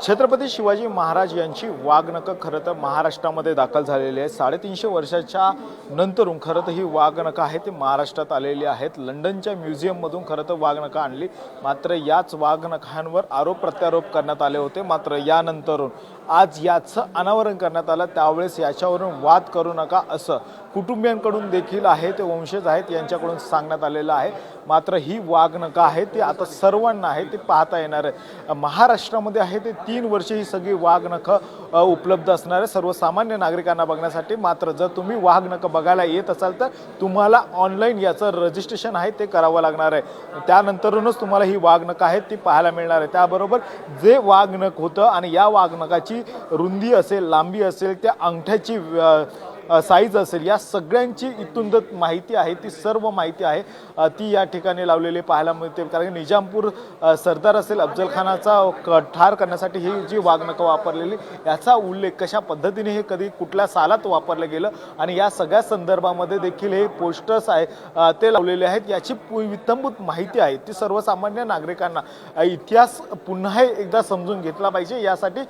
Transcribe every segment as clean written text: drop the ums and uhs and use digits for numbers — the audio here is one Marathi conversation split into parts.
छत्रपती शिवाजी महाराज यांची वाघनखं खरं तर महाराष्ट्रामध्ये दाखल झालेली आहे। 350 वर्षाच्या नंतरून खरं तर ही वाघनखं आहे ते महाराष्ट्रात आलेली आहेत। लंडनच्या म्युझियममधून खरं तर वाघनखं आणली, मात्र याच वाघनखांवर आरोप प्रत्यारोप करण्यात आले होते। मात्र यानंतरून आज याचं अनावरण करण्यात आलं। त्यावेळेस याच्यावरून वाद करू नका असं कुटुंबियांकडून देखील आहे ते वंशज आहेत यांच्याकडून सांगण्यात आलेलं आहे। मात्र ही वाघनखं आहे ती आता सर्वांना आहे ते पाहता येणार आहे। महाराष्ट्रामध्ये आहे ते 3 वर्ष ही सगळी वाघनखं उपलब्ध असणार आहे सर्वसामान्य नागरिकांना बघण्यासाठी। मात्र जर तुम्ही वाघनखं बघायला येत असाल तर तुम्हाला ऑनलाईन याचं रजिस्ट्रेशन आहे ते करावं लागणार आहे। त्यानंतरूनच तुम्हाला ही वाघनखं आहेत ती पाहायला मिळणार आहे। त्याबरोबर जे वाघनख होतं आणि या वाघनखाची रुंदी असेल, लांबी असेल, त्या अंगठ्याची साईज असेल, या सगळ्यांची इतुंदत माहिती आहे ती सर्व माहिती आहे ती या ठिकाणी लावलेली पाहायला मिळते। कारण निजामपूर सरदार असेल अफजल खानाचा ठार करण्यासाठी ही जी वाघनखं वापरलेली याचा उल्लेख कशा पद्धतीने हे कधी कुठल्या सालात वापरलं गेलं आणि या सगळ्या संदर्भामध्ये देखील हे पोस्टर्स आहे ते लावलेले आहेत। याची वितंभूत माहिती आहे ती सर्वसामान्य नागरिकांना इतिहास पुन्हा एकदा समजून घेतला पाहिजे। यासाठी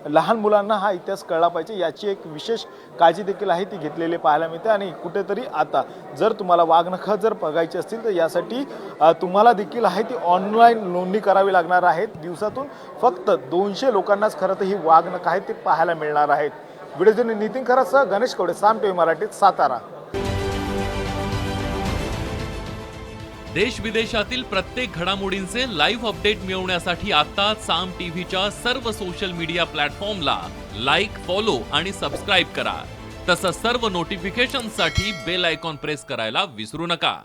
लहान मुलांना हा इतिहास कळला पाहिजे याची एक विशेष काळजी देखील आहे ती घेतलेली पाहायला मिळते। आणि कुठेतरी आता जर तुम्हाला वाघनखं जर बघायची असतील तर यासाठी तुम्हाला देखील आहे ती ऑनलाईन नोंदणी करावी लागणार आहे। दिवसातून फक्त 200 लोकांनाच खरं तर ही वाघनखं आहे ती पाहायला मिळणार आहेत। व्हिडिओ नितीन खरासह गणेश कवडे, साम टीव्ही मराठीत, सातारा। देश विदेशातील प्रत्येक घडामोडींचे लाईव्ह अपडेट मिळवण्यासाठी आता साम टीव्हीच्या सर्व सोशल मीडिया प्लॅटफॉर्मला लाईक, फॉलो आणि सबस्क्राईब करा। तसंच सर्व नोटिफिकेशनसाठी बेल आयकॉन प्रेस करायला विसरू नका।